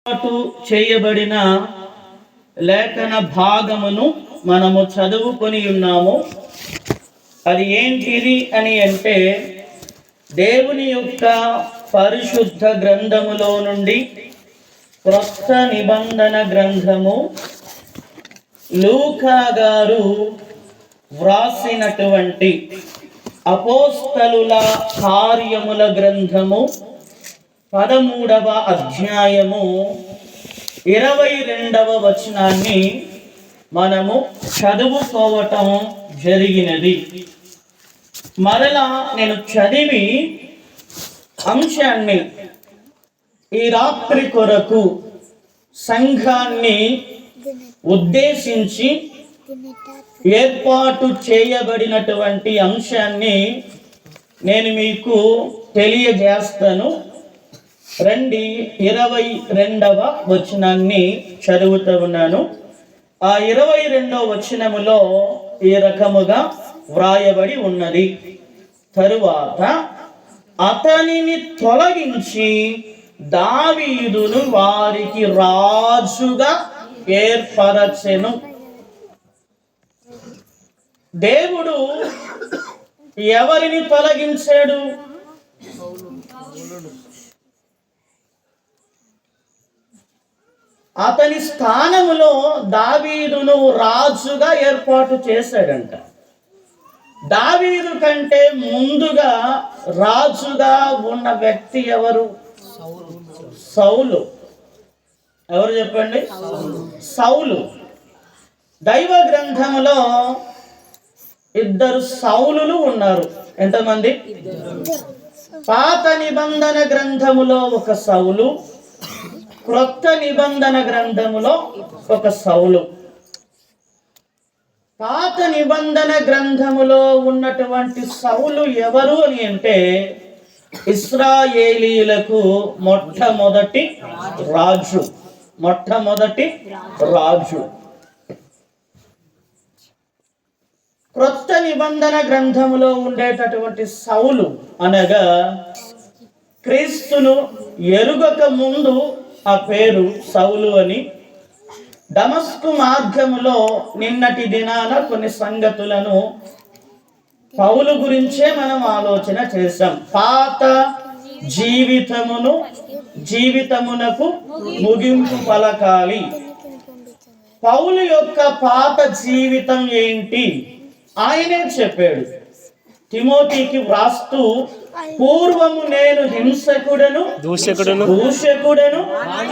చేయబడిన లేఖన భాగమును మనము చదువుకొని ఉన్నాము. అది ఏంటిది అని అంటే, దేవుని యొక్క పరిశుద్ధ గ్రంథములో నుండి క్రొత్త నిబంధన గ్రంథము లూకా గారు వ్రాసినటువంటి అపోస్తలుల కార్యముల గ్రంథము 13వ అధ్యాయము 22వ వచనాన్ని మనము చదువుకోవటం జరిగినది. మరలా నేను చదివి అంశాన్ని ఈ రాత్రి కొరకు సంఘాన్ని ఉద్దేశించి ఏర్పాటు చేయబడినటువంటి అంశాన్ని నేను మీకు తెలియజేస్తాను. రండి, 22వ వచనాన్ని చదువుతూ ఉన్నాను. ఆ 22వ వచనములో ఈ రకముగా వ్రాయబడి ఉన్నది. తరువాత అతనిని తొలగించి దావీదును వారికి రాజుగా ఏర్పరచెను. దేవుడు ఎవరిని తొలగించాడు? అతని స్థానములో దావీదును రాజుగా ఏర్పాటు చేశాడంట. దావీదు కంటే ముందుగా రాజుగా ఉన్న వ్యక్తి ఎవరు? సౌలు. ఎవరు చెప్పండి? సౌలు. దైవ గ్రంథములో 2 సౌలులు ఉన్నారు. ఎంతమంది? పాత నిబంధన గ్రంథములో ఒక సౌలు, క్రొత్త నిబంధన గ్రంథములో ఒక సౌలు. పాత నిబంధన గ్రంథములో ఉన్నటువంటి సౌలు ఎవరు అని అంటే, ఇశ్రాయేలీలకు మొట్టమొదటి రాజు. క్రొత్త నిబంధన గ్రంథములో ఉండేటటువంటి సౌలు అనగా క్రీస్తును ఎరుగక ముందు ఆ పేరు సౌలు అని. దమస్కు మార్గములో నిన్నటి దినాన కొన్ని సంగతులను పౌలు గురించే మనం ఆలోచన చేశాం. పాత జీవితమునకు ముగింపు పలకాలి. పౌలు యొక్క పాత జీవితం ఏంటి? ఆయనే చెప్పాడు. తిమోతికి వ్రాస్తూ, పూర్వము నేను హింసకుడను, దూషకుడను,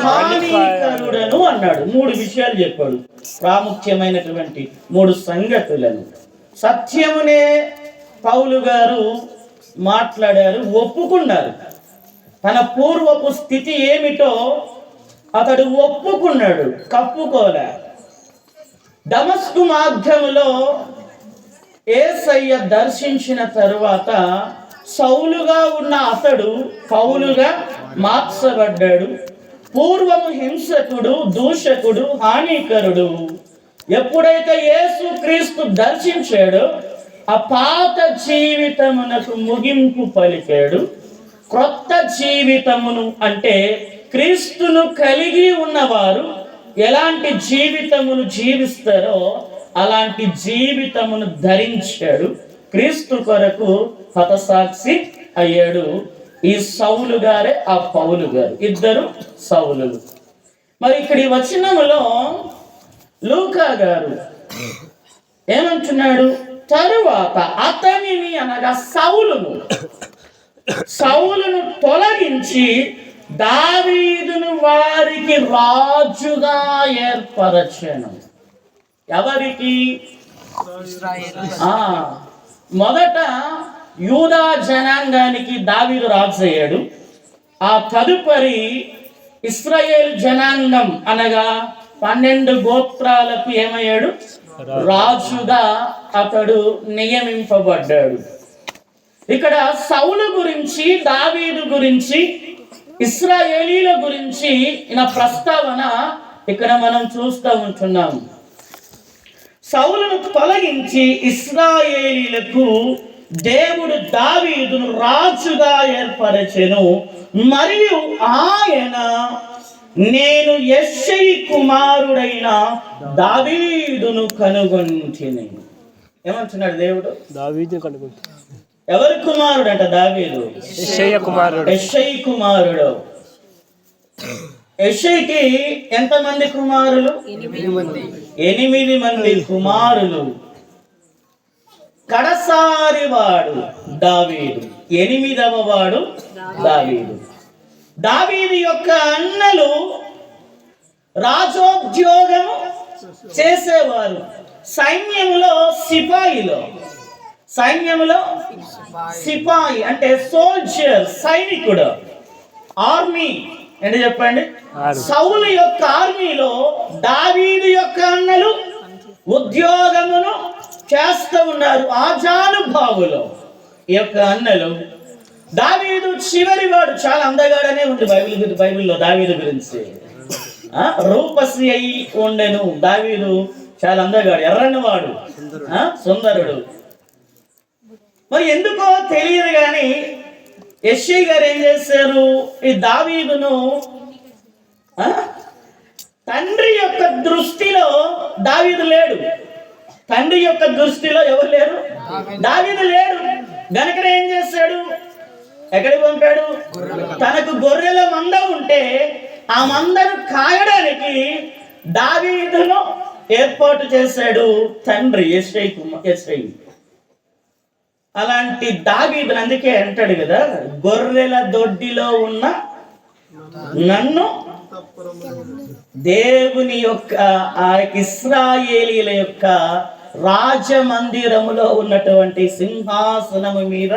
హానికరుడను అన్నాడు. 3 విషయాలు చెప్పాడు, ప్రాముఖ్యమైనటువంటి 3 సంగతులను. సత్యమునే పౌలు గారు మాట్లాడారు, ఒప్పుకున్నారు. తన పూర్వపు స్థితి ఏమిటో అతడు ఒప్పుకున్నాడు, కప్పుకోలే. దమస్కు మార్గములో యేసయ్య దర్శించిన తరువాత సౌలుగా ఉన్న అతడు పౌలుగా మార్చబడ్డాడు. పూర్వము హింసకుడు, దూషకుడు, హానికరుడు. ఎప్పుడైతే యేసు క్రీస్తు దర్శించాడో ఆ పాత జీవితమునకు ముగింపు పలికాడు. క్రొత్త జీవితమును అంటే క్రీస్తును కలిగి ఉన్నవారు ఎలాంటి జీవితమును జీవిస్తారో అలాంటి జీవితమును ధరించాడు. క్రీస్తు కొరకు హతసాక్షి అయ్యాడు. ఈ సౌలు గారే ఆ పౌలు గారు, 2 సౌలులు. మరి ఇక్కడ ఈ వచనములో లూకా గారు ఏమంటున్నాడు? తరువాత అతనిని అనగా సౌలును తొలగించి దావీదును వారికి రాజుగా ఏర్పరచెను. ఎవరికి? మొదట యూదా జనాంగానికి దావీదు రాజు అయ్యాడు. ఆ తదుపరి ఇశ్రాయేల్ జనాంగం అనగా 12 గోత్రాలకు ఏమయ్యాడు? రాజుగా అతడు నియమింపబడ్డాడు. ఇక్కడ సౌలు గురించి, దావీదు గురించి, ఇశ్రాయేలీల గురించి నా ప్రస్తావన ఇక్కడ మనం చూస్తూ ఉంటున్నాం. సౌలును తొలగించి ఇశ్రాయేలీలకు దేవుడు దావీదును రాజుగా ఏర్పరచెను. మరియు ఆయన నేను యెష్షయి కుమారుడైన దావీదును కనుగొంటిని. ఏమంటున్నాడు దేవుడు? దావీదును కనుగొంటి. ఎవరి కుమారుడు అంట? దావీదు యెష్షయి కుమారుడు. యెష్షయి కుమారుడు. యెష్షయికి ఎంతమంది కుమారులు? 8 మంది కుమారులు. కడసారి వాడు దావీదు, 8వ వాడు దావీదు. దావీదు యొక్క అన్నలు రాజోద్యోగం చేసేవారు. సైన్యంలో సిపాయి అంటే సోల్జర్, సైనికుడు. ఆర్మీ అంటే చెప్పండి. సౌలు యొక్క ఆర్మీలో దావీదు యొక్క అన్నలు ఉద్యోగమును చేస్తూ ఉన్నారు. ఆజానుభావులు ఈ యొక్క అన్నలు. దావీదు చివరి వాడు. చాలా అందగాడనే ఉంది బైబిల్లో దావీదు గురించి. రూపసి అయి ఉండెను. దావీదు చాలా అందగాడు, ఎర్రని వాడు, సుందరుడు. మరి ఎందుకో తెలియదు కానీ యెష్షయి గారు ఏం చేశారు? ఈ దావీదును తండ్రి యొక్క దృష్టిలో దావీదు లేడు. తండ్రి యొక్క దృష్టిలో ఎవరు లేరు? దావీదు లేడు. గనుక ఏం చేశాడు? ఎక్కడికి పంపాడు? తనకు గొర్రెల మంద ఉంటే ఆ మందను కాయడానికి దావీదును ఏర్పాటు చేశాడు తండ్రి యెష్షయి. అలాంటి దావీదును అందుకే అంటాడు కదా, గొర్రెల దొడ్డిలో ఉన్న నన్ను దేవుని యొక్క ఆ ఇశ్రాయేలీల యొక్క రాజమందిరములో ఉన్నటువంటి సింహాసనము మీద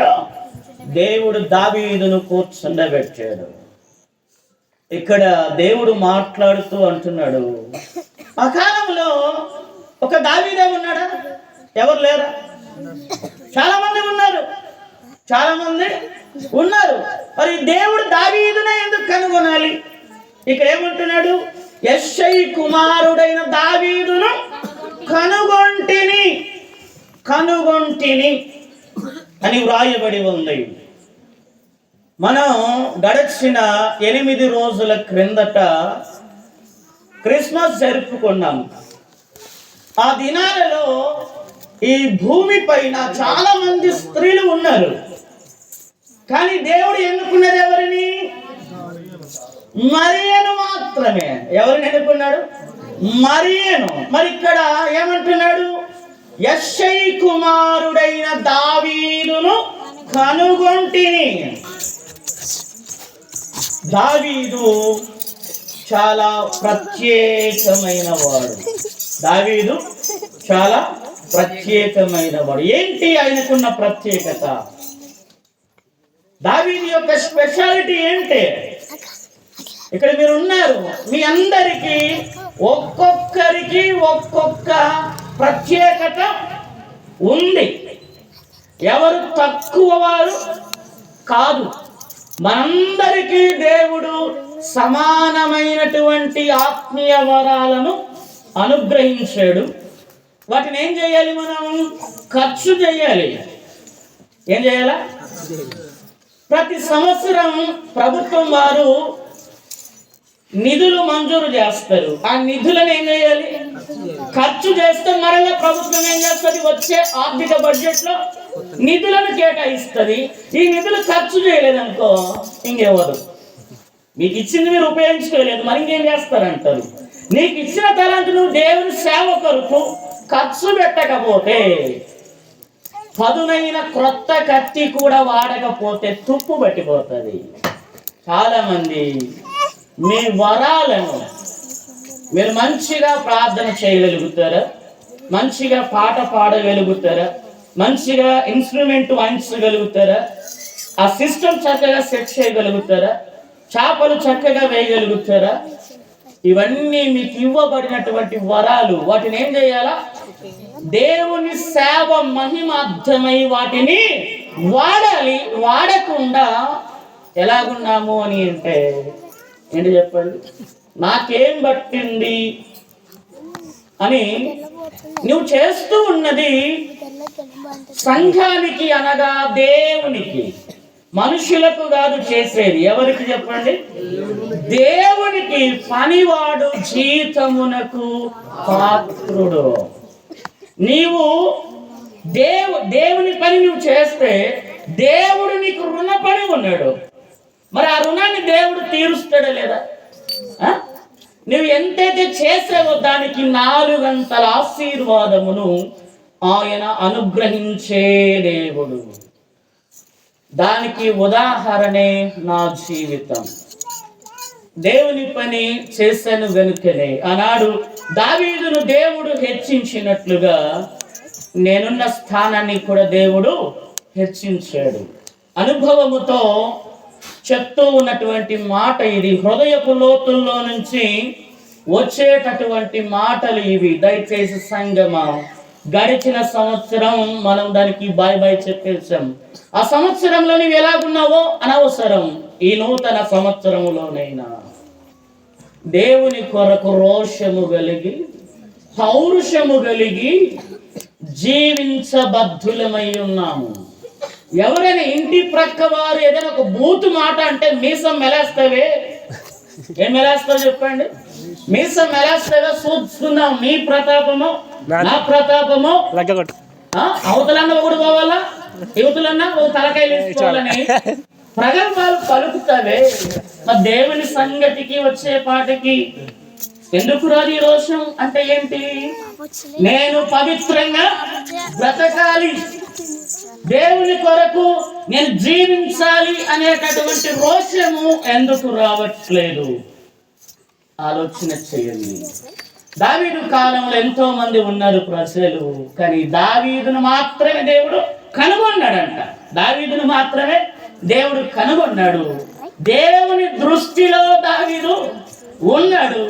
దేవుడు దావీదును కూర్చుండబెట్టాడు. ఇక్కడ దేవుడు మాట్లాడుతూ అంటున్నాడు, ఆ కాలంలో ఒక దావీదే ఉన్నాడా? ఎవరు లేరా? చాలా మంది ఉన్నారు. మరి దేవుడు దావీదునే ఎందుకు కనుగొనాలి? ఇక్కడ ఏమంటున్నాడు? యెష్షయి కుమారుడైన దావీదును కనుగొంటిని అని వ్రాయబడి ఉంది. మనం గడిచిన 8 రోజుల క్రిందట క్రిస్మస్ జరుపుకున్నాం. ఆ దినాలలో ఈ భూమి పైన చాలా మంది స్త్రీలు ఉన్నారు. కానీ దేవుడు ఎన్నుకున్నది ఎవరిని? మరియను మాత్రమే. ఎవరిని ఎన్నుకున్నాడు? మరియను. మరి ఇక్కడ ఏమంటున్నాడు? యెష్షయి కుమారుడైన దావీదును కనుగొంటిని. దావీదు చాలా ప్రత్యేకమైన వాడు. ఏంటి ఆయనకున్న ప్రత్యేకత? దావీదు యొక్క స్పెషాలిటీ ఏంటి? ఇక్కడ మీరు ఉన్నారు, మీ అందరికీ ఒక్కొక్కరికి ఒక్కొక్క ప్రత్యేకత ఉంది. ఎవరు తక్కువ వారు కాదు. మనందరికీ దేవుడు సమానమైనటువంటి ఆత్మీయ వరాలను అనుగ్రహించాడు. వాటిని ఏం చేయాలి? మనం ఖర్చు చేయాలి. ఏం చేయాలా? ప్రతి సంవత్సరం ప్రభుత్వం వారు నిధులు మంజూరు చేస్తారు. ఆ నిధులను ఏం చేయాలి? ఖర్చు చేస్తే మరలా ప్రభుత్వం ఏం చేస్తుంది? వచ్చే ఆర్థిక బడ్జెట్ లో నిధులను కేటాయిస్తుంది. ఈ నిధులు ఖర్చు చేయలేదనుకో ఇంకెవరు? మీకు ఇచ్చింది మీరు ఉపయోగించుకోలేదు, మరి ఇంకేం చేస్తారంటారు. నీకు ఇచ్చిన తలాంటి నువ్వు దేవుని సేవ కొరకు ఖర్చు పెట్టకపోతే, పదునైన క్రొత్త కత్తి కూడా వాడకపోతే తుప్పు పట్టిపోతుంది. చాలా మంది మీ వరాలను మీరు మంచిగా ప్రార్థన చేయగలుగుతారా? మంచిగా పాట పాడగలుగుతారా? మంచిగా ఇన్స్ట్రుమెంట్ వాయించగలుగుతారా? ఆ సిస్టమ్ చక్కగా సెట్ చేయగలుగుతారా? చేపలు చక్కగా వేయగలుగుతారా? ఇవన్నీ మీకు ఇవ్వబడినటువంటి వరాలు. వాటిని ఏం చేయాలా? దేవుని సేవ మహిమార్థమై వాటిని వాడాలి. వాడకుండా ఎలాగున్నాము అని అంటే ఏంటి చెప్పండి? నాకేం పట్టింది అని నువ్వు చేస్తూ ఉన్నది సంఘానికి అనగా దేవునికి మనుషులకు కాదు చేసేది, ఎవరికి చెప్పండి? దేవునికి. పనివాడు జీతమునకు పాత్రుడు. నీవు దేవుని పని నువ్వు చేస్తే దేవుడు నీకు రుణపడి ఉన్నాడు. మరి ఆ రుణాన్ని దేవుడు తీరుస్తాడా లేదా? నువ్వు ఎంతైతే చేసావో దానికి 4 గంటల ఆశీర్వాదమును ఆయన అనుగ్రహించే దేవుడు. దానికి ఉదాహరణే నా జీవితం. దేవుని పని చేశాను గనుకనే ఆనాడు దావీదును దేవుడు హెచ్చించినట్లుగా నేనున్న స్థానాన్ని కూడా దేవుడు హెచ్చించాడు. అనుభవముతో చెప్తూ ఉన్నటువంటి మాట ఇది. హృదయపు లోతుల్లో నుంచి వచ్చేటటువంటి మాటలు ఇవి. దయచేసి సంగమా, గడిచిన సంవత్సరం మనం దానికి బాయ్ బాయ్ చెప్పేసాం. ఆ సంవత్సరంలో నువ్వు ఎలాగున్నావో అనవసరం. ఈ నూతన సంవత్సరములోనైనా దేవుని కొరకు రోషము కలిగి, పౌరుషము కలిగి జీవించబద్ధులమై ఉన్నాము. ఎవరైనా ఇంటి ప్రక్క వారు ఏదైనా ఒక బూతు మాట అంటే మీసం మెలేస్తావే. ఏం మెలేస్తావు చెప్పండి? మీసం మెలేస్తావే. చూసుకుందాం నీ ప్రతాపము నా ప్రతాపము. అవతలన్న ఒకడు పోవాలా, యువతులన్నా ఒక తలకాయలు వేసుకోవాలని ప్రగల్భాలు పలుకుతావే. మరి దేవుని సంగతికి వచ్చేపాటికి ఎందుకు రాదు ఈ రోషం? అంటే ఏంటి? నేను పవిత్రంగా బ్రతకాలి, దేవుని కొరకు నేను జీవించాలి అనేటటువంటి రోషము ఎందుకు రావట్లేదు? ఆలోచన చేయండి. దావీదు కాలంలో ఎంతో మంది ఉన్నారు ప్రజలు, కానీ దావీదును మాత్రమే దేవుడు కనుగొన్నాడంట. దావీదును మాత్రమే దేవుడు కనుగొన్నాడు. దేవుని దృష్టిలో దావీదు ఉన్నాడు.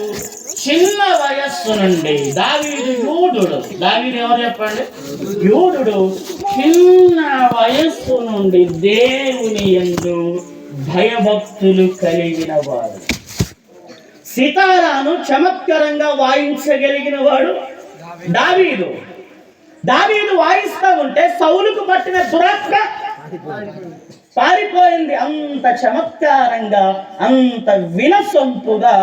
చిన్న వయస్సు నుండి దావీదు యూదుడు. దావీదు ఎవరు చెప్పండి? యూదుడు. చిన్న వయస్సు నుండి దేవుని యందు భయభక్తులు కలిగిన వాడు. సితారాను చమత్కరంగా వాయించగలిగిన వాడు దావీదు. దావీదు వాయిస్తా ఉంటే సౌలుకు పట్టిన దురాత్మ పారిపోయింది. అంత చమత్కారంగా, అంత వినసొంపుగా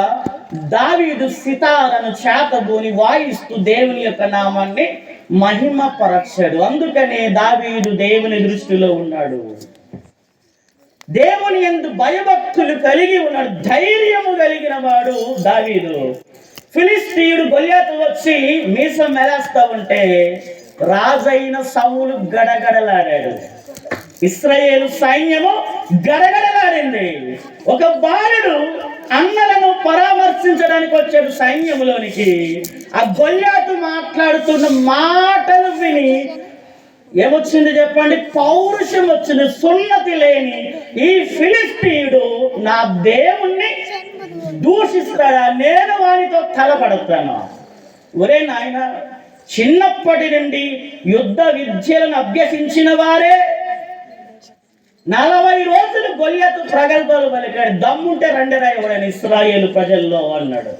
దావీదు సితారను చేతబూని వాయిస్తూ దేవుని యొక్క నామాన్ని మహిమపరచాడు. అందుకనే దావీదు దేవుని దృష్టిలో ఉన్నాడు. దేవుని యందు భయభక్తులు కలిగి ఉన్నాడు. ధైర్యము కలిగిన వాడు దావీదు. ఫిలిష్తీయుడు గొల్యాతు వచ్చి మీసం మెలేస్తా ఉంటే రాజైన సౌలు గడగడలాడాడు. ఇశ్రాయేలు సైన్యము గడగడలాడింది. ఒక బాలుడు అన్నలను పరామర్శించడానికి వచ్చాడు సైన్యములోనికి. ఆ గొల్యాతు మాట్లాడుతున్న మాటలు విని ఏమొచ్చింది చెప్పండి? పౌరుషం వచ్చింది. సున్నతి లేని ఈ ఫిలిష్తీయుడు నా దేవుణ్ణి దూషిస్తాడా? నేను వానితో తలపడతాను. ఒరే నాయన, చిన్నప్పటి నుండి యుద్ధ విద్యలను అభ్యసించిన వారే 40 రోజులు గొల్యాతు ప్రగల్భాలు పలికాడు. దమ్ముంటే రండిరా ఎవడని ఇశ్రాయేలు ప్రజల్లో అన్నాడు.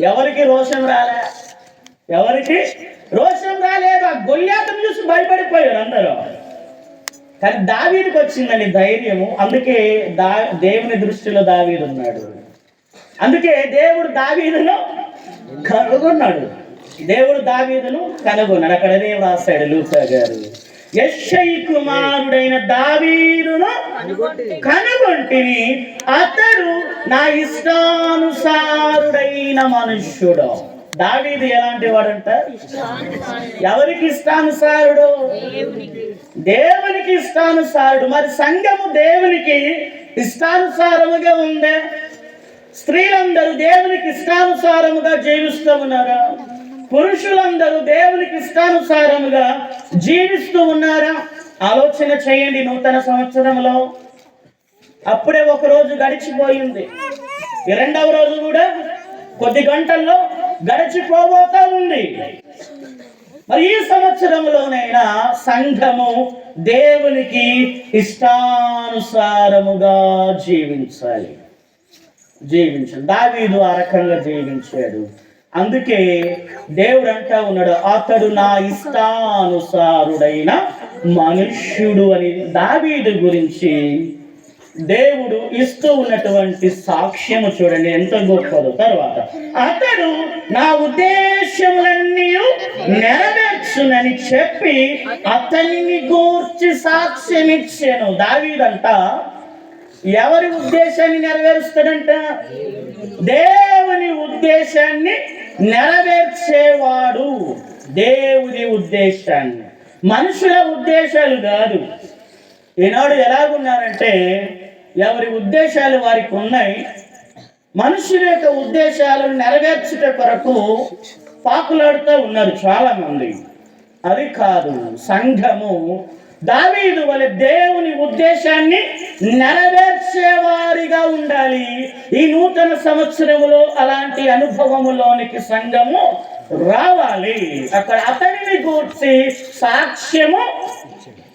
ఎవరికి రోషం రాలే? ఎవరికి రోషం రాలేదు? ఆ గొల్యాతును చూసి భయపడిపోయారు అందరూ. కానీ దావీదుకి వచ్చిందని ధైర్యము. అందుకే దేవుని దృష్టిలో దావీదు ఉన్నాడు. అందుకే దేవుడు దావీదును కనుగొన్నాడు. దేవుడు దావీదును కనుగొన్నాడు. అక్కడ దేవుడు రాశాడు లూకా గారు, యెష్షయి కుమారుడైన దావీదును కనుగొంటిని, అతడు నా ఇష్టానుసారుడైన మనుష్యుడు. దావీదు ఎలాంటి వాడంట? ఎవరికి ఇష్టానుసారుడు? దేవునికి ఇష్టానుసారుడు. మరి సంఘము దేవునికి ఇష్టానుసారముగా ఉందే? స్త్రీలందరూ దేవునికి ఇష్టానుసారముగా జీవిస్తూ ఉన్నారా? పురుషులందరూ దేవునికి ఇష్టానుసారముగా జీవిస్తూ ఉన్నారా? ఆలోచన చేయండి. నూతన సంవత్సరంలో అప్పుడే ఒక రోజు గడిచిపోయింది. ఈ 2వ రోజు కూడా కొద్ది గంటల్లో గడిచిపోబోతా ఉంది. మరి ఈ సంవత్సరంలోనైనా సంఘము దేవునికి ఇష్టానుసారముగా జీవించాలి. దావీదు ఆ రకంగా జీవించాడు. అందుకే దేవుడు అంటా ఉన్నాడు, అతడు నా ఇష్టానుసారుడైన మనుష్యుడు అని దావీదు గురించి దేవుడు ఇస్తూ ఉన్నటువంటి సాక్ష్యము చూడండి ఎంత గొప్పదో. తర్వాత అతడు నా ఉద్దేశములన్నీ నెరవేర్చునని చెప్పి అతన్ని గూర్చి సాక్ష్యం ఇచ్చాను. దావీదంట ఎవరి ఉద్దేశాన్ని నెరవేరుస్తాడంట? దేవుని ఉద్దేశాన్ని నెరవేర్చేవాడు. దేవుని ఉద్దేశాన్ని, మనుషుల ఉద్దేశాలు కాదు. ఈనాడు ఎలాగున్నారంటే ఎవరి ఉద్దేశాలు వారికి ఉన్నాయి. మనుషుల యొక్క ఉద్దేశాలను నెరవేర్చుట కొరకు పాకులాడుతూ ఉన్నారు చాలా మంది. అది కాదు. సంఘము దావీదు వలె దేవుని ఉద్దేశాన్ని నెరవేర్చేవారిగా ఉండాలి. ఈ నూతన సంవత్సరములో అలాంటి అనుభవములోనికి సంఘము రావాలి. అక్కడ అతనిని గూర్చి సాక్ష్యము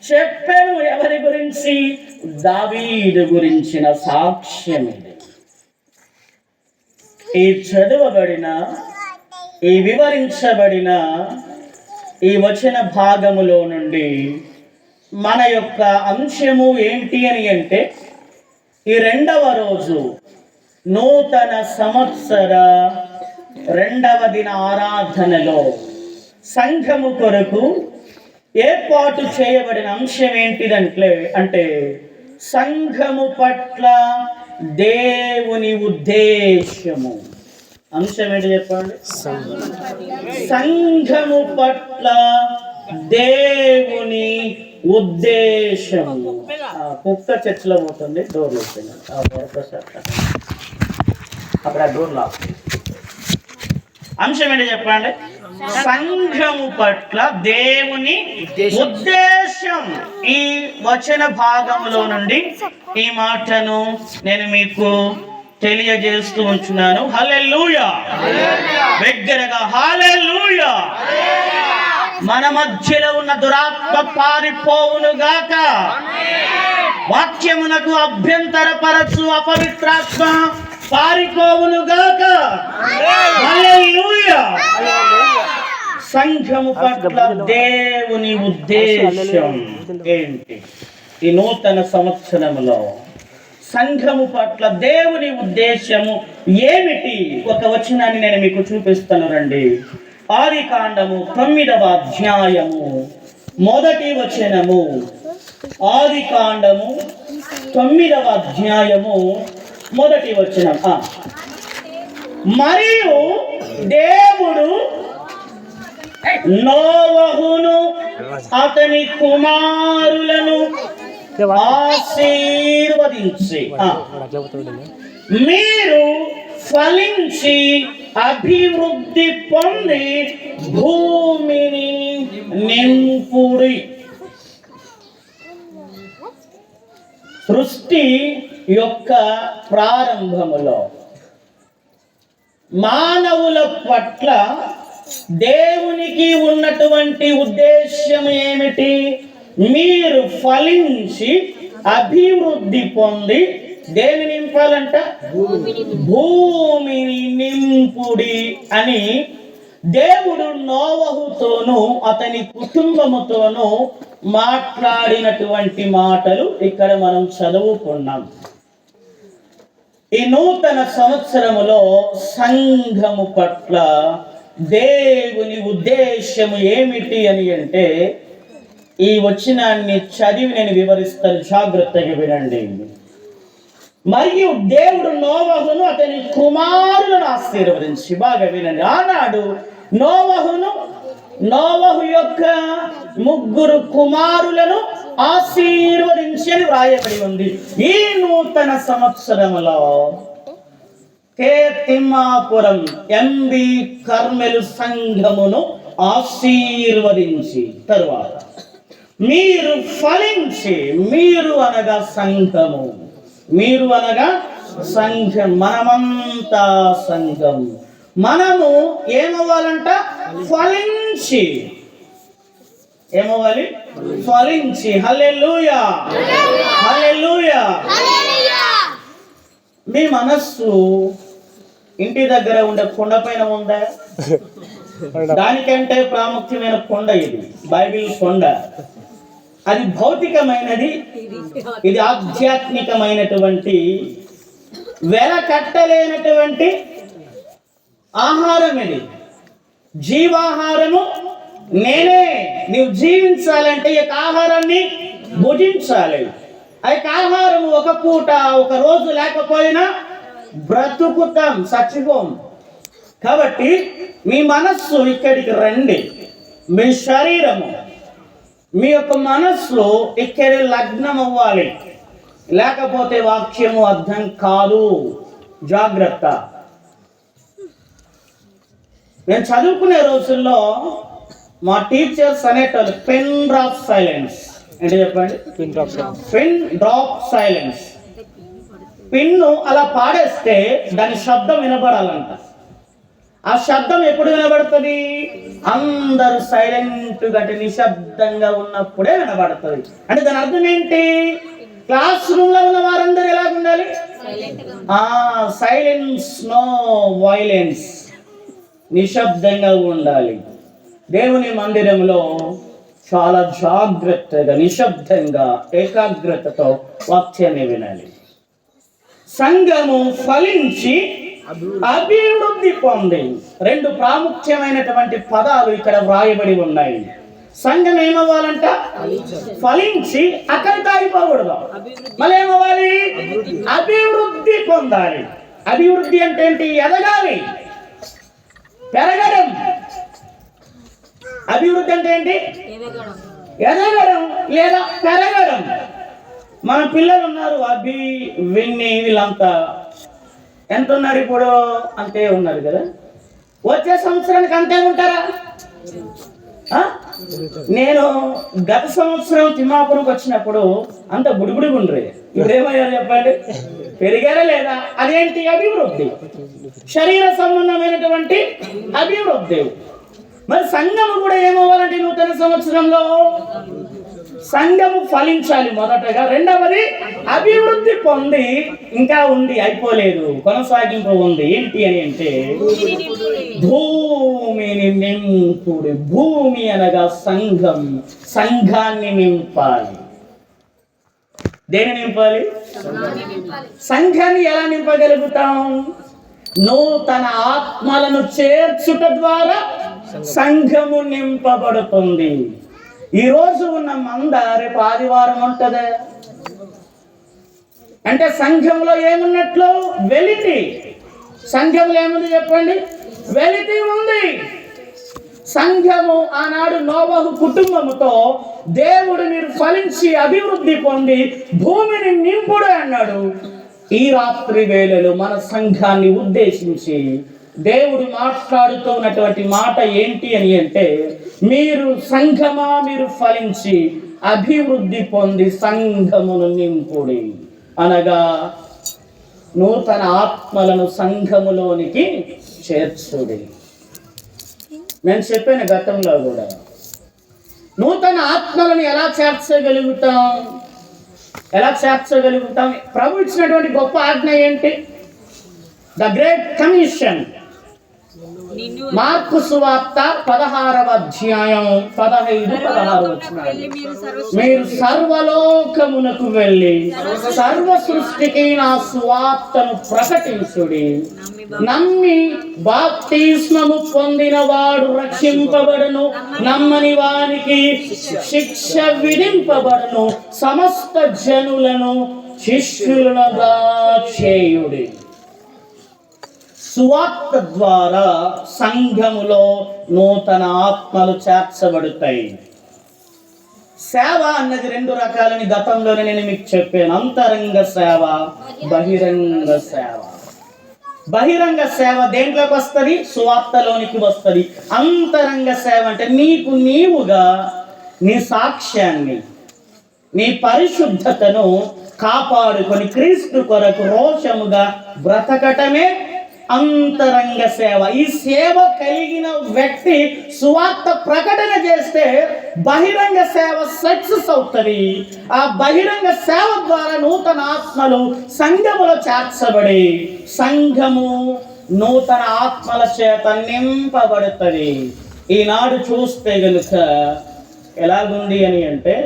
చెప్పాను. ఎవరి గురించి? దావీదు గురించిన సాక్ష్యం ఇది. ఈ చదువబడిన, ఈ వివరించబడిన ఈ వచన భాగములో నుండి మన యొక్క అంశము ఏంటి అని అంటే, ఈ 2వ రోజు నూతన సంవత్సర 2వ దిన ఆరాధనలో సంఘము కొరకు ఏర్పాటు చేయబడిన అంశం ఏంటిదంటే సంఘము పట్ల దేవుని ఉద్దేశము. అంశం ఏంటి చెప్పండి? సంఘము పట్ల దేవుని ఉద్దేశము. కుక్క చర్చిలో పోతుంది, డోర్లు అక్కడ డోర్లు. అంశం ఏంటి చెప్పండి? సంఘము పట్ల దేవుని ఉద్దేశం. ఈ వచన భాగంలో నుండి ఈ మాటను నేను మీకు తెలియజేస్తూ ఉంటున్నాను. హల్లెలూయా. బిగ్గరగా హల్లెలూయా. మన మధ్యలో ఉన్న దురాత్మ పారిపోవును గాక. వాక్యమునకు అభ్యంతరపరచు అపవిత్రాత్మ పారిపోవును గాక. హల్లెలూయా. సంఘము పట్ల దేవుని ఉద్దేశం ఏంటి? ఈ నూతన సంవత్సరంలో సంఘము పట్ల దేవుని ఉద్దేశము ఏమిటి? ఒక వచనాన్ని నేను మీకు చూపిస్తాను రండి. ఆదికాండము 9వ అధ్యాయము 1వ వచనము. ఆదికాండము 9వ అధ్యాయము 1వ వచనం. మరియు దేవుడు నోవహును అతని కుమారులను ఆశీర్వదించి, మీరు ఫలించి అభివృద్ధి పొంది భూమిని నింపుడి. సృష్టి యొక్క ప్రారంభములో మానవుల పట్ల దేవునికి ఉన్నటువంటి ఉద్దేశం ఏమిటి? మీరు ఫలించి అభివృద్ధి పొంది దేని నింపాలంట? భూమిని నింపుడి అని దేవుడు నోవహుతోనూ అతని కుటుంబముతోనూ మాట్లాడినటువంటి మాటలు ఇక్కడ మనం చదువుకున్నాం. ఈ నూతన సంవత్సరములో సంఘము పట్ల దేవుని ఉద్దేశము ఏమిటి అని అంటే, ఈ వచనాన్ని చదివి నేను వివరిస్తాను, జాగ్రత్తగా వినండి. మరియు దేవుడు నోవహును అతని కుమారులను ఆశీర్వదించి, బాగా వినండి. ఆనాడు నోవహు యొక్క 3 కుమారులను ఆశీర్వదించి అని వ్రాయబడి ఉంది. ఈ నూతన సంవత్సరములో తిమ్మాపురం MB కర్మెలు సంఘమును ఆశీర్వదించి తరువాత మీరు ఫలించి, మీరు అనగా సంఘము, మీరు అనగా సంఘం, మనమంతా సంఘం. మనము ఏమవ్వాలంట? ఫలించి. ఏమవ్వాలి? ఫలించి. హల్లెలూయా, హల్లెలూయా. మీ మనస్సు ఇంటి దగ్గర ఉండే కొండ పైన ఉందా? దానికంటే ప్రాముఖ్యమైన కొండ ఇది, బైబిల్ కొండ. అది భౌతికమైనది, ఇది ఆధ్యాత్మికమైనటువంటి వెల కట్టలేనటువంటి ఆహారం. ఇది జీవాహారము నేనే. నీవు జీవించాలంటే ఈ ఆహారాన్ని భుజించాలి. ఆ ఆహారం ఒక పూట ఒక రోజు లేకపోయినా బ్రతుకుతాం, చచ్చిపోం. కాబట్టి మీ మనస్సు ఇక్కడికి రండి, మీ శరీరము మీ యొక్క మనస్సు ఇక్కడ లగ్నం అవ్వాలి, లేకపోతే వాక్యము అర్థం కాదు. జాగ్రత్త. నేను చదువుకునే రోజుల్లో మా టీచర్స్ అనేటోళ్ళు పెన్ డ్రాప్ సైలెన్స్ అంటే చెప్పండి. Pen drop silence. పిన్ను అలా పాడేస్తే దాని శబ్దం వినబడాలంట. ఆ శబ్దం ఎప్పుడు వినబడుతుంది? అందరూ సైలెంట్గా అంటే నిశ్శబ్దంగా ఉన్నప్పుడే వినబడుతుంది. అంటే దాని అర్థం ఏంటి? క్లాస్ రూమ్ లో ఉన్న వారందరూ ఎలా ఉండాలి? సైలెన్స్, నో వైలెన్స్, నిశ్శబ్దంగా ఉండాలి. దేవుని మందిరంలో చాలా జాగ్రత్తగా నిశ్శబ్దంగా ఏకాగ్రతతో వాక్యాన్ని వినాలి. సంఘము ఫలించి అభివృద్ధి పొంది. రెండు ప్రాముఖ్యమైనటువంటి పదాలు ఇక్కడ వ్రాయబడి ఉన్నాయి. సంఘం ఏమవ్వాలంట? ఫలించి అక్కడికి ఆగిపోకూడదు. మళ్ళీ ఏమవ్వాలి? అభివృద్ధి పొందాలి. అభివృద్ధి అంటే ఏంటి? ఎదగాలి, పెరగడం. అభివృద్ధి అంటే ఏంటి? ఎదగడం లేదా పెరగడం. మన పిల్లలు ఉన్నారు, అభి, విన్ని, వీళ్ళంతా ఎంత ఉన్నారు ఇప్పుడు? అంతే ఉన్నారు కదా. వచ్చే సంవత్సరానికి అంతే ఉంటారా? నేను గత సంవత్సరం తిమ్మాపురంకి వచ్చినప్పుడు అంత బుడిబుడిగా ఉండరు. ఇప్పుడు ఏమయ్యారు చెప్పండి? పెరిగారా లేదా? అదేంటి? అభివృద్ధి, శరీర సంబంధమైనటువంటి అభివృద్ధి. మరి సంఘము కూడా ఏమవ్వాలంటే నూతన సంవత్సరంలో సంఘము ఫలించాలి మొదటగా. రెండవది అభివృద్ధి పొంది, ఇంకా ఉంది, అయిపోలేదు, కొనసాగింపు ఉంది. ఏంటి అని అంటే భూమిని నింపుడు. భూమి అనగా సంఘం. సంఘాన్ని నింపాలి. దేని నింపాలి? సంఘాన్ని ఎలా నింపగలుగుతాం? నూతన ఆత్మలను చేర్చుట ద్వారా సంఘము నింపబడుతుంది. ఈ రోజు ఉన్న మంద రేపు ఆదివారం ఉంటదా? అంటే సంఘంలో ఏమున్నట్లు? వెలితి. సంఘంలో ఏముంది చెప్పండి? వెలితి ఉంది. సంఘము ఆనాడు నోవహు కుటుంబముతో దేవుడు మీరు ఫలించి అభివృద్ధి పొంది భూమిని నింపుడు అన్నాడు. ఈ రాత్రి వేళలో మన సంఘాన్ని ఉద్దేశించి దేవుడు మాట్లాడుతున్నటువంటి మాట ఏంటి అని అంటే, మీరు సంఘమా, మీరు ఫలించి అభివృద్ధి పొంది సంఘమును నింపుడి అనగా నూతన ఆత్మలను సంఘములోనికి చేర్చుడి. నేను చెప్పాను గతంలో కూడా, నూతన ఆత్మలను ఎలా చేర్చగలుగుతాం? ప్రభు ఇచ్చినటువంటి గొప్ప ఆజ్ఞ ఏంటి? The great commission. మార్కు సువార్త 16వ అధ్యాయం 15-16 వచనాలు. మీరు సర్వలోకమునకు వెళ్ళి సర్వ సృష్టికి నా సువార్తను ప్రకటించుడి. నమ్మి బాప్తిస్మము పొందిన వాడు రక్షింపబడును, నమ్మని వానికి శిక్ష విధింపబడును. సమస్త జనులను శిష్యులుగా చేయుడి. సువార్త ద్వారా సంఘములో నూతన ఆత్మలు చేర్చబడతాయి. సేవ అన్నది రెండు రకాలని గతంలోనే నేను మీకు చెప్పాను. అంతరంగ సేవ, బహిరంగ సేవ. బహిరంగ సేవ దేంట్లోకి వస్తుంది? సువార్తలోనికి వస్తుంది. అంతరంగ సేవ అంటే నీకు నీవుగా నీ సాక్ష్యాన్ని, నీ పరిశుద్ధతను కాపాడుకొని క్రీస్తు కొరకు రోషముగా బ్రతకటమే అంతరంగ సేవ. ఈ సేవ కలిగిన వ్యక్తి సువార్త ప్రకటన చేస్తే బహిరంగ సేవ సక్సెస్ అవుతుంది. ఆ బహిరంగ సేవ ద్వారా నూతన ఆత్మలు సంఘములో చేర్చబడి సంఘము నూతన ఆత్మల చేత నింపబడుతుంది. ఈనాడు చూస్తే గనుక ఎలాగుంది అని అంటే,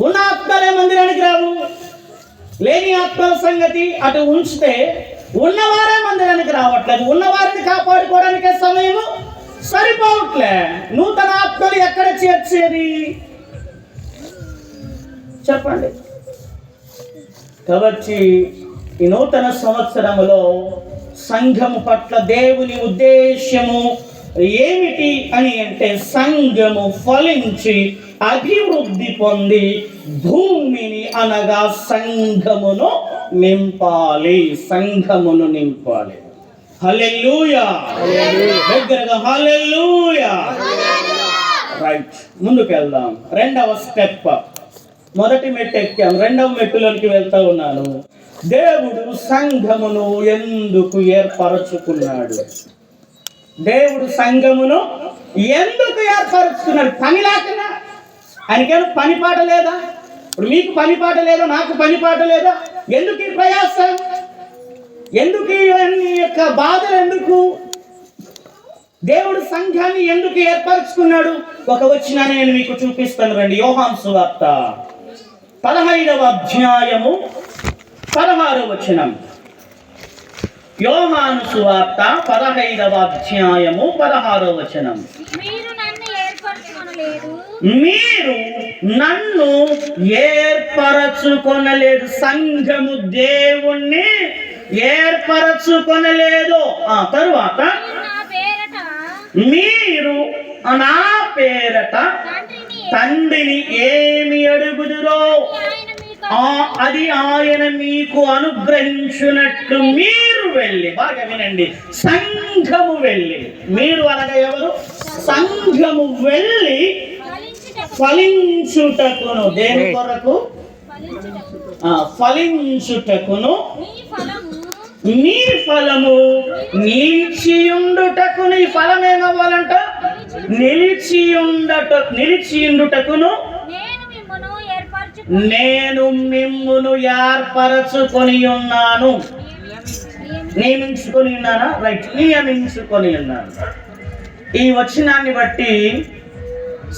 ఉన్న ఆత్మలే మందిరానికి రావు. లేని ఆత్మల సంగతి అటు ఉంచితే ఉన్నవారే మందిరానికి రావట్లేదు. ఉన్నవారిని కాపాడుకోవడానికే సమయము సరిపోవట్లే. నూతన ఆత్మలు ఎక్కడ చేర్చేది చెప్పండి. కాబట్టి ఈ నూతన సంవత్సరములో సంఘము పట్ల దేవుని ఉద్దేశ్యము ఏమిటి అని అంటే, సంఘము ఫలించి అభివృద్ధి పొంది భూమిని అనగా సంఘమును నింపాలి. సంఘమును నింపాలి. హల్లెలూయా. దగ్గరగా హల్లెలూయా. రైట్, ముందుకు వెళ్దాం. రెండవ స్టెప్. మొదటి మెట్టు ఎక్కాం, రెండవ మెట్టులోనికి వెళ్తా ఉన్నాను. దేవుడు సంఘమును ఎందుకు ఏర్పరచుకున్నాడు? దేవుడు సంఘమును ఎందుకు ఏర్పరుచుకున్నాడు? పని లేకుండా. ఆయనకేమో పని పాట లేదా? ఇప్పుడు మీకు పని పాట లేదా? నాకు పని పాట లేదా? ఎందుకు ఈ ప్రయాసం? ఎందుకు ఈ యొక్క బాధలు? ఎందుకు దేవుడు సంఘాన్ని ఎందుకు ఏర్పరచుకున్నాడు? ఒక వచనాన్ని నేను మీకు చూపిస్తాను రండి. యోహాను సువార్త 15వ అధ్యాయము 16వ వచనం. యోహాను సువార్త 15వ అధ్యాయము 16వ వచనం. మీరు నన్ను ఏర్పరచుకొనలేదు. సంఘము దేవుణ్ణి ఏర్పరచుకొనలేదు. తరువాత మీరు నా పేరట తండ్రిని ఏమి అడుగుదురో అది ఆయన మీకు అనుగ్రహించున్నట్లు మీరు వెళ్ళి, బాగా వినండి, సంఘము వెళ్ళి, మీరు అనగా ఎవరు? సంఘము వెళ్ళి ఫలించుటకును. దేని కొరకు? ఫలించుటకును, మీ ఫలము నిలిచియుండుటకును. ఈ ఫలం ఏమవ్వాలంట? నిలిచియుండుటకును నేను మిమ్మును ఏర్పరచుకొని ఉన్నాను. నియమించుకొని ఉన్నానా? రైట్, నియమించుకొని ఉన్నాను. ఈ వచనాన్ని బట్టి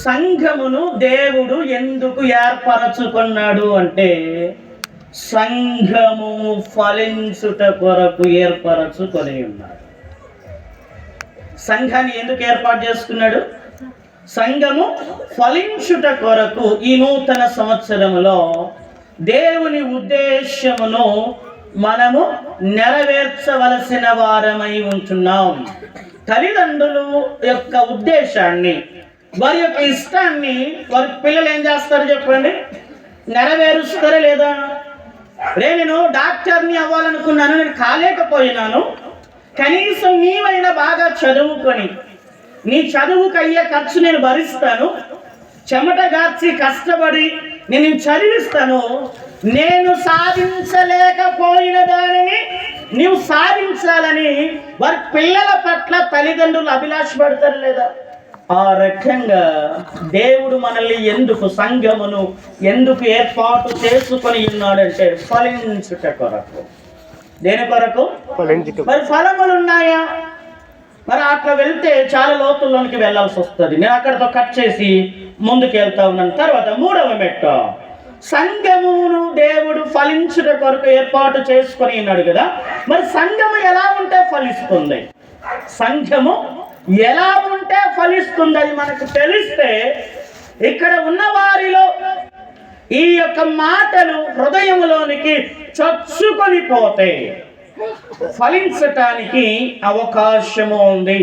సంఘమును దేవుడు ఎందుకు ఏర్పరచుకున్నాడు అంటే, సంఘము ఫలించుట కొరకు ఏర్పరచుకొని ఉన్నాడు. సంఘాన్ని ఎందుకు ఏర్పాటు చేసుకున్నాడు? సంఘము ఫలించుట కొరకు. ఈ నూతన సంవత్సరములో దేవుని ఉద్దేశమును మనము నెరవేర్చవలసిన వారమై ఉంటున్నాం. తల్లిదండ్రులు యొక్క ఉద్దేశాన్ని, వారి యొక్క ఇష్టాన్ని వారి పిల్లలు ఏం చేస్తారు చెప్పండి? నెరవేరుస్తారా లేదా? నేను డాక్టర్ని అవ్వాలనుకున్నాను, నేను కాలేకపోయినాను, కనీసం నీవైనా బాగా చదువుకొని నీ చదువుకు అయ్యే ఖర్చు నేను భరిస్తాను, చెమట గార్చి కష్టపడి నేను చదివిస్తాను, నేను సాధించలేకపోయిన దానిని నీవు సాధించాలని వారి పిల్లల పట్ల తల్లిదండ్రులు అభిలాష పడతారు లేదా? ఆ రకంగా దేవుడు మనల్ని ఎందుకు, సంఘమును ఎందుకు ఏర్పాటు చేసుకొని ఉన్నాడంటే, ఫలించుట కొరకు. దేని కొరకు? మరి ఫలములు ఉన్నాయా? మరి అట్లా వెళ్తే చాలా లోతుల్లోనికి వెళ్ళాల్సి వస్తుంది. నేను అక్కడితో కట్ చేసి ముందుకు వెళ్తా ఉన్నాను. తర్వాత 3వ మెట్టు, సంఘమును దేవుడు ఫలించుట కొరకు ఏర్పాటు చేసుకొని ఉన్నాడు కదా. మరి సంఘము ఎలా ఉంటే ఫలిస్తుంది? సంఘము ఎలా ఉంటే ఫలిస్తుంది అది మనకు తెలిస్తే, ఇక్కడ ఉన్న వారిలో ఈ యొక్క మాటలు హృదయంలోనికి చొచ్చుకొని పోతే ఫలించటానికి అవకాశము ఉంది.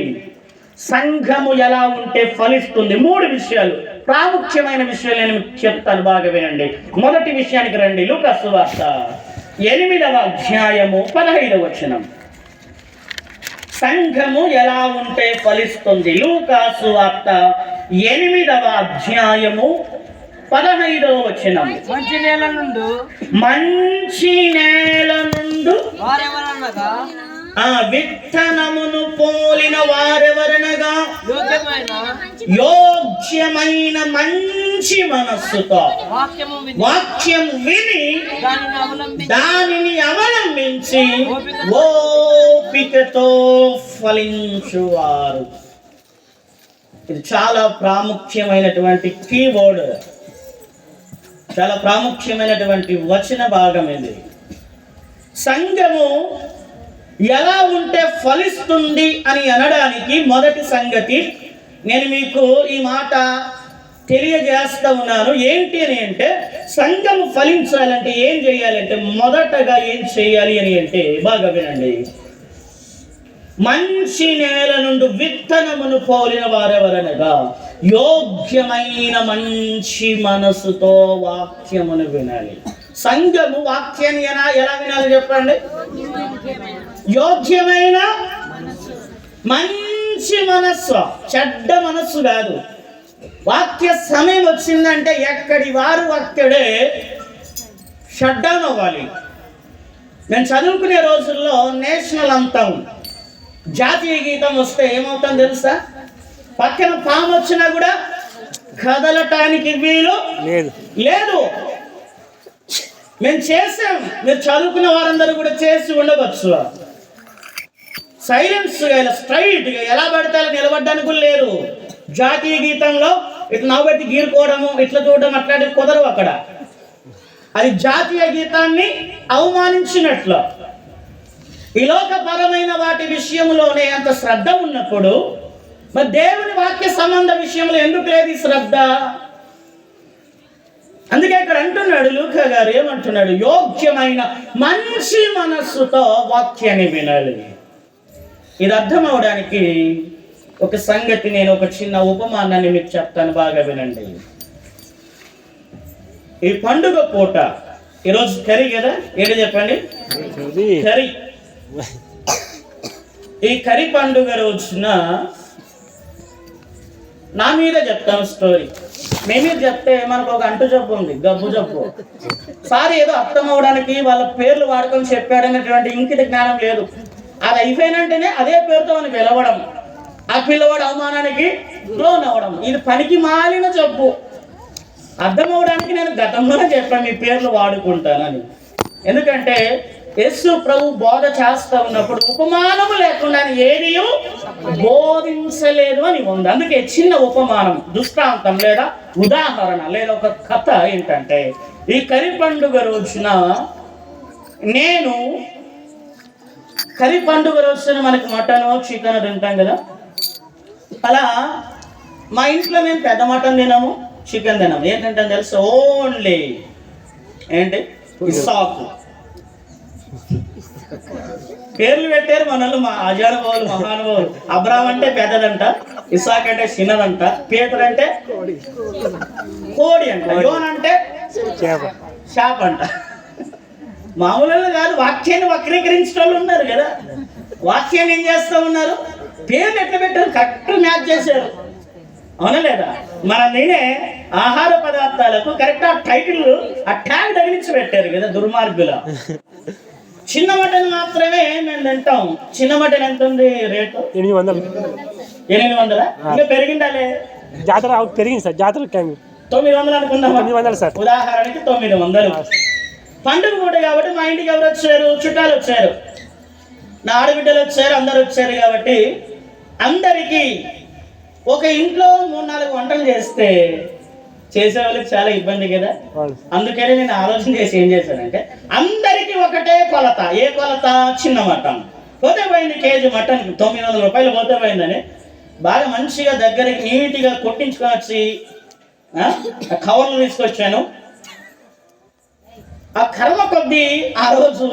సంఘము ఎలా ఉంటే ఫలిస్తుంది? 3 విషయాలు, ప్రాముఖ్యమైన విషయాలు నేను చెప్తాను, బాగా వినండి. మొదటి విషయానికి రండి. లూకా సువార్త 8వ అధ్యాయము 15వ వచనం. సంఘము ఎలా ఉంటే ఫలిస్తుంది? లూకా సువార్త 8వ అధ్యాయము 15వ వచనం. మంచి నేల నుండు విత్తనమును పోలిన వారెవరనగా యోగ్యమైన మంచి మనస్సుతో వాక్యం విని దానిని అవలంబించి ఓపికతో ఫలించువారు. ఇది చాలా ప్రాముఖ్యమైనటువంటి కీవర్డ్. చాలా ప్రాముఖ్యమైనటువంటి వచన భాగం ఇది. సంఘము ఎలా ఉంటే ఫలిస్తుంది అని అనడానికి మొదటి సంగతి నేను మీకు ఈ మాట తెలియజేస్తా ఉన్నాను. ఏంటి అని అంటే, సంఘము ఫలించాలంటే ఏం చేయాలంటే, మొదటగా ఏం చేయాలి అని అంటే, బాగా వినండి. మంచి నేల నుండి విత్తనమును పోలిన వారెవరనగా యోగ్యమైన మంచి మనసుతో వాక్యమును వినాలి. సంఘము వాక్యాన్ని ఎలా వినాలి చెప్పండి? యోగ్యమైన మంచి మనస్సు, చెడ్డ మనస్సు కాదు. వాక్య సమయం వచ్చిందంటే ఎక్కడి వారు అక్కడే షట్ డౌన్ అవ్వాలి. నేను చదువుకునే రోజుల్లో నేషనల్ అంతం, జాతీయ గీతం వస్తే ఏమవుతాం తెలుసా? పక్కన పాము వచ్చినా కూడా కదలటానికి వీలు లేదు. మేము చేసాం, మీరు చదువుకున్న వారందరూ కూడా చేసి ఉండవచ్చు. సైలెన్స్గా ఇలా స్ట్రైట్గా ఎలా పడితే అలా నిలబడ్డానికి కూడా లేరు. జాతీయ గీతంలో ఇట్లా నవ్వెట్టి గీరుకోవడము, ఇట్లా చూడడం అట్లాంటివి కుదరవు అక్కడ. అది జాతీయ గీతాన్ని అవమానించినట్లు. ఈ లోకపరమైన వాటి విషయంలోనే అంత శ్రద్ధ ఉన్నప్పుడు మరి దేవుని వాక్య సంబంధ విషయంలో ఎందుకు లేదు ఈ శ్రద్ధ? అందుకే ఇక్కడ అంటున్నాడు లూకా గారు, ఏమంటున్నాడు? యోగ్యమైన మంచి మనస్సుతో వాక్యాన్ని వినాలి. ఇది అర్థం అవడానికి ఒక సంగతి, నేను ఒక చిన్న ఉపమానాన్ని మీకు చెప్తాను, బాగా వినండి. ఈ పండుగ పూట, ఈరోజు కర్రీ కదా, ఏంటి చెప్పండి? కర్రీ. ఈ కర్రీ పండుగ రోజున నా మీద చెప్తాను స్టోరీ. మేమే చెప్తే మనకు ఒక అంటు జబ్బు ఉంది, గబ్బు జబ్బు. సారి ఏదో అర్థం అవడానికి వాళ్ళ పేర్లు వాడుకొని చెప్పాడనేటువంటి ఇంకిత జ్ఞానం లేదు. అది అయిపోయినంటేనే అదే పేరుతో మనకి పిలవడం, ఆ పిల్లవాడు అవమానానికి లోన్ అవ్వడం. ఇది పనికి మాలిన జబ్బు. అర్థం అవడానికి నేను గతంలోనే చెప్పాను మీ పేర్లు వాడుకుంటానని. ఎందుకంటే యేసు ప్రభు బోధ చేస్తూ ఉన్నప్పుడు ఉపమానము లేకుండా ఏది బోధించలేదు అని ఉంది. అందుకే చిన్న ఉపమానం, దృష్టాంతం లేదా ఉదాహరణ లేదా ఒక కథ ఏంటంటే, ఈ కరి పండుగ రోజున మనకి మటను చికెన్ తింటాం కదా, అలా మా ఇంట్లో మేము పెద్ద మటన్ తినము, చికెన్ తినము. ఏంటంటే తెలుసు, ఓన్లీ ఏంటి ఇస్సాకు. పేర్లు పెట్టారు మనల్ని, మా అజానుభావులు, మహానుభావులు. అబ్రాహం అంటే పెద్దదంట, ఇస్సాక్ అంటే చిన్నదంట, పేతురు అంటే కోడి అంట, యోన్ అంటే చేప అంట. మామూలుగా కాదు, వాక్యాన్ని వక్రీకరించిన వాళ్ళు ఉన్నారు కదా. వాక్యాన్ని ఏం చేస్తూ ఉన్నారు? పేర్లు ఎట్లా పెట్టారు? కరెక్ట్ మ్యాచ్ చేశారు, అవునా లేదా? మన నేనే ఆహార పదార్థాలకు కరెక్ట్ ఆ టైటిల్, ఆ ట్యాగ్ తగిలించి పెట్టారు కదా దుర్మార్గుల. చిన్న మటన్ మాత్రమే మేము తింటాం. చిన్న మటన్ ఎంత ఉంది రేటు? 800. ఇంకా పెరిగిండాలే, జాతర పెరిగింది సార్. జాతర 900 అనుకుందాం. 900 సార్, ఉదాహరణకి 900. పండుగ పూట కాబట్టి మా ఇంటికి ఎవరు వచ్చారు? చుట్టాలు వచ్చారు, నా ఆడబిడ్డలు వచ్చారు, అందరు వచ్చారు. కాబట్టి అందరికీ ఒక ఇంట్లో 3-4 వంటలు చేసే వాళ్ళకి చాలా ఇబ్బంది కదా. అందుకని నేను ఆలోచన చేసి ఏం చేశానంటే, అందరికీ ఒకటే కొలత. ఏ కొలత? చిన్న మటన్. పోతే పోయింది కేజీ మటన్ 900 రూపాయలు పోతే పోయిందని బాగా మంచిగా దగ్గరికి నీట్గా కొట్టించుకొని వచ్చి కవర్లు తీసుకొచ్చాను. ఆ కర్మ కొద్దీ ఆ రోజు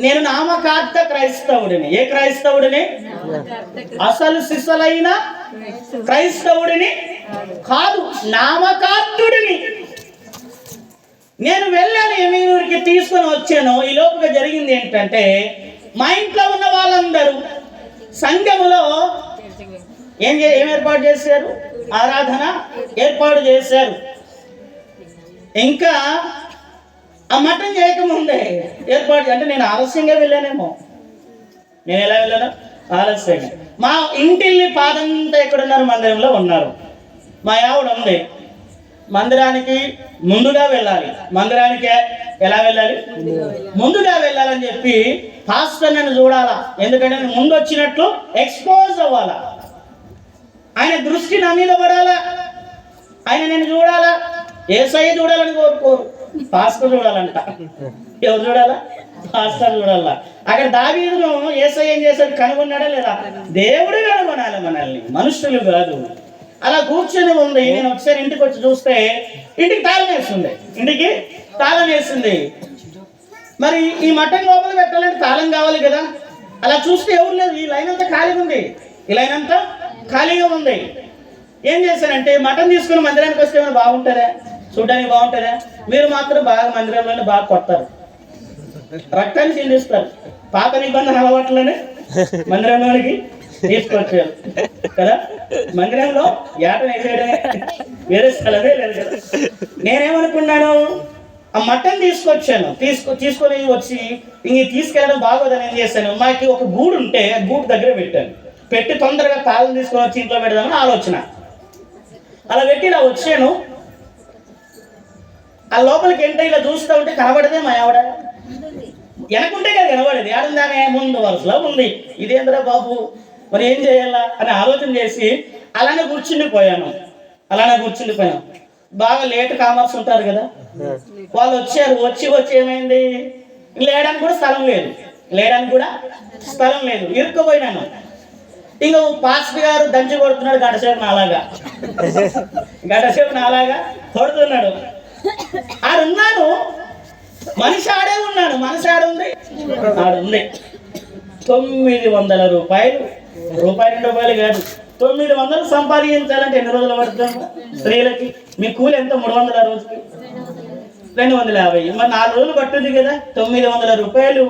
నేను నామకార్థ క్రైస్తవుడిని. ఏ క్రైస్తవుడిని? అసలు సిసలైన క్రైస్తవుడిని కాదు, నామకార్థుడిని. నేను వెళ్ళాను, ఎమీనూరికి తీసుకొని వచ్చాను. ఈ లోపుగా జరిగింది ఏంటంటే, మా ఇంట్లో ఉన్న వాళ్ళందరూ సంఘములో ఏం ఏర్పాటు చేశారు? ఆరాధన ఏర్పాటు చేశారు. ఇంకా ఆ మటన్ చేయకముందే ఏర్పాటు, అంటే నేను ఆలస్యంగా వెళ్ళానేమో. నేను ఎలా వెళ్ళాను? ఆలస్యంగా. మా ఇంటిల్ని పాదంతా ఎక్కడున్నారు? మందిరంలో ఉన్నారు. మా ఆవిడ ఉంది, మందిరానికి ముందుగా వెళ్ళాలి. మందిరానికి ఎలా వెళ్ళాలి? ముందుగా వెళ్ళాలని చెప్పి పాస్టర్ నన్ను చూడాలా. ఎందుకంటే నేను ముందు వచ్చినట్లు ఎక్స్పోజ్ అవ్వాలా, ఆయన దృష్టి నా మీద పడాలా, ఆయన నేను చూడాలా. యేసయ్య చూడాలని కోరుకోరు, పాస్టర్ చూడాలంట. ఎవరు చూడాలా? పాస్టర్ చూడాలా. అక్కడ దావీదును యేసయ్య ఏం చేశాడు? కనుగొన్నాడా లేదా? దేవుడు కనుగొనాలి మనల్ని, మనుషులు కాదు. అలా కూర్చొని ఉంది. నేను ఒకసారి ఇంటికి వచ్చి చూస్తే ఇంటికి తాళం వేస్తుంది. ఇంటికి తాళం వేస్తుంది. మరి ఈ మటన్ లోపల పెట్టాలంటే తాళం కావాలి కదా. అలా చూస్తే ఎవరు లేదు. ఈ లైన్ అంతా ఖాళీగా ఉంది. ఈ లైన్ అంతా ఖాళీగా ఉంది. ఏం చేశానంటే మటన్ తీసుకుని మందిరానికి వస్తే ఏమైనా బాగుంటుందా? చూడడానికి బాగుంటుందా? మీరు మాత్రం బాగా మందిరంలోనే బాగా కొడతారు, రక్తాన్ని చిందిస్తారు. పాత నిబంధన అలవాట్లనే మందిరంలోనికి తీసుకొచ్చారు కదా. మందిరంలో ఏటను వేసేయడమే, వేరే స్థలమే లేదు కదా. నేనేమనుకున్నాను, ఆ మటన్ తీసుకొచ్చాను. తీసుకొని వచ్చి ఇంక తీసుకెళ్ళడం బాగోదని ఏం చేశాను, మాకు ఒక గూడు ఉంటే ఆ గూడు దగ్గర పెట్టి తొందరగా తాళం తీసుకొని వచ్చి ఇంట్లో పెడదామని ఆలోచన. అలా పెట్టి ఇలా వచ్చాను. ఆ లోపలికి ఏంటో ఇలా చూస్తూ ఉంటే కనబడదే మా ఆవిడ. వెనకుంటే కదా కనబడేది, ఆడుందానే ముందు వరుసలో ఉంది. ఇదేంద్రా బాబు, మరి ఏం చేయాలా అని ఆలోచన చేసి అలానే కూర్చుండిపోయాను. బాగా లేట్ కామర్స్ ఉంటారు కదా, వాళ్ళు వచ్చారు. వచ్చి ఏమైంది, లేయడానికి కూడా స్థలం లేదు. ఇరుక్కుపోయినాను. ఇంక పాస్టర్ గారు దంచి కొడుతున్నాడు, గంటసేపు నాలాగా కొడుతున్నాడు. ఆడున్నాను, మనిషి ఆడే ఉన్నాడు. మనిషి ఆడుంది 900 రూపాయలు, రూపాయి 2 రూపాయలు కాదు, 900 సంపాదించాలంటే ఎన్ని రోజులు పడుతుంది స్త్రీలకి? మీ కూలి ఎంత? 300 రోజుకి 250. మరి 4 రోజులు పట్టుద్ది కదా. 900 రూపాయలు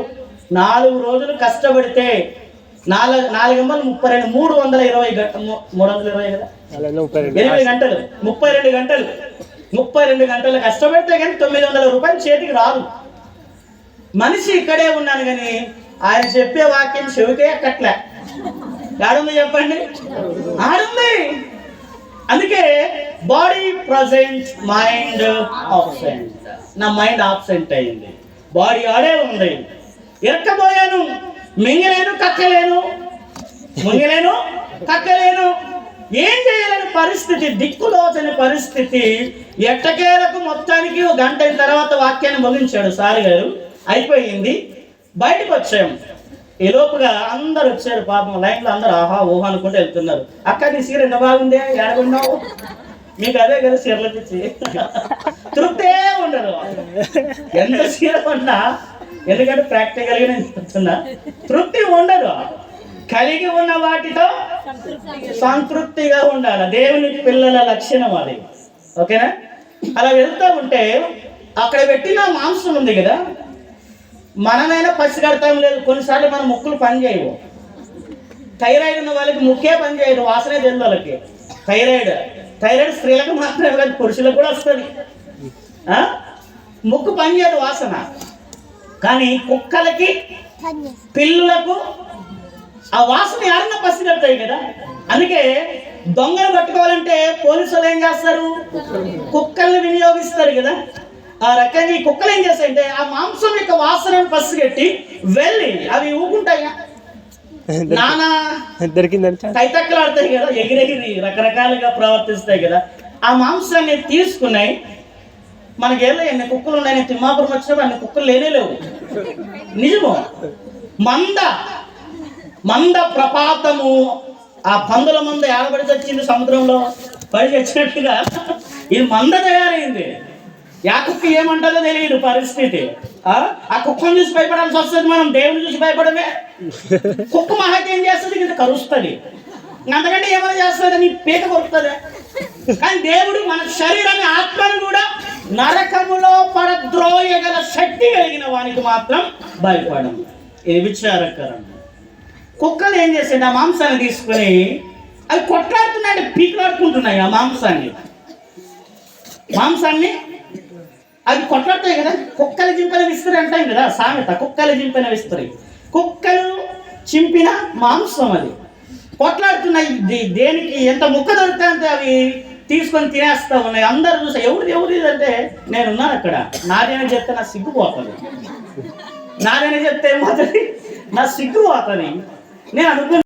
4 రోజులు కష్టపడితే 4 32 320 కదా, 8 గంటలు, 32 గంటలు కష్టపడితే కానీ 900 రూపాయలు చేతికి రాదు. మనిషి ఇక్కడే ఉన్నాను కానీ ఆయన చెప్పే వాక్యం చెవికే ఎక్కట్లే. ఆడుంది చెప్పండి, ఆడుంది. అందుకే బాడీ ప్రజెంట్, మైండ్ ఆబ్సెంట్. నా మైండ్ ఆబ్సెంట్ అయింది, బాడీ ఆడే ఉంది. ఇరక్కబోయాను, మింగలేను కక్కలేను, ఏం చేయలేని పరిస్థితి, దిక్కులోచని పరిస్థితి. ఎట్టకేలకు మొత్తానికి 1 గంట అయిన తర్వాత వాక్యాన్ని ముగించాడు సార్ గారు. అయిపోయింది, బయటకు వచ్చాము. ఈ లోపుగా అందరు వచ్చారు. పాపం లైన్లో అందరూ ఆహా ఊహా అనుకుంటూ వెళ్తున్నారు. అక్క నీ సీర ఎంత బాగుంది, ఏడకున్నావు? మీకు అదే కదా సీరలు పిచ్చి, తృప్తే ఉండదు ఎంత సీర కొన్నా. ఎందుకంటే ప్రాక్టికల్గా నేను చెప్తున్నా, తృప్తి ఉండదు. కలిగి ఉన్న వాటితో సంతృప్తిగా ఉండాలి. దేవుని పిల్లల లక్షణం అది. ఓకేనా? అలా వెళ్తూ ఉంటే అక్కడ పెట్టిన మాంసం ఉంది కదా, మనమైనా పసిగడతాం లేదు. కొన్నిసార్లు మన ముక్కులు పని చేయవు. థైరాయిడ్ ఉన్న వాళ్ళకి ముక్కే పని చేయదు, వాసనే తెలియదు వాళ్ళకి. థైరాయిడ్ స్త్రీలకు మాత్రమే కాదు, పురుషులకు కూడా వస్తుంది. ముక్కు పని చేయదు, వాసన. కానీ కుక్కలకి, పిల్లులకు ఆ వాసన ఎవరన్నా పసిగడతాయి కదా. అందుకే దొంగలు పట్టుకోవాలంటే పోలీసులు ఏం చేస్తారు? కుక్కల్ని వినియోగిస్తారు కదా. ఆ రకంగా ఈ కుక్కలు ఏం చేస్తాయంటే ఆ మాంసం యొక్క వాసనను పసిగట్టి వెళ్ళి అవి ఊకుంటాయి, నానా తైతక్కలాడతాయి కదా, ఎగిరెగిరి రకరకాలుగా ప్రవర్తిస్తాయి కదా. ఆ మాంసాన్ని తీసుకున్నాయి. మనకేళ్ళ ఎన్ని కుక్కలు ఉన్నాయి. నేను తిమ్మాపురం వచ్చినప్పుడు అన్ని కుక్కలు లేవు. నిజము. మంద ప్రపాతము, ఆ పందుల మంద ఏడబడి చచ్చింది, సముద్రంలో పడి చచ్చినట్టుగా ఇది మంద తయారైంది. ఆ కుక్క ఏమంటుందో తెలియదు పరిస్థితి. ఆ కుక్కను చూసి భయపడాల్సి వస్తుంది, మనం దేవుని చూసి భయపడమే. కుక్క మహాకి ఏం చేస్తుంది? ఇంత కరుస్తుంది, అంతకంటే ఏమైనా చేస్తుంది, నీ పీక కొరుతుంది. కానీ దేవుడు మన శరీరాన్ని, ఆత్మను కూడా నరకములో పడద్రోయగల శక్తి కలిగిన వానికి మాత్రం భయపడము. ఇది విచారకరం. కుక్కలు ఏం చేస్తాయి? ఆ మాంసాన్ని తీసుకుని అవి కొట్లాడుతున్నాయి, పీకలాడుకుంటున్నాయి. ఆ మాంసాన్ని అవి కొట్లాడతాయి కదా. కుక్కలు చింపిన విస్తరి అంటాం కదా సామెత, కుక్కలు చింపిన విస్తరి. కుక్కలు చింపిన మాంసం అది కొట్లాడుతున్నాయి. దేనికి ఎంత ముక్క దొరికితే అంతే అవి తీసుకొని తినేస్తా ఉన్నాయి. అందరూ చూసా ఎవరిది అంటే నేనున్నాను అక్కడ. నాదేనే చెప్తే నా సిగ్గుపోతుంది, నాదేనే చెప్తే ఏమవుతుంది, నా సిగ్గుపోతుంది. నేను అనుకున్నాను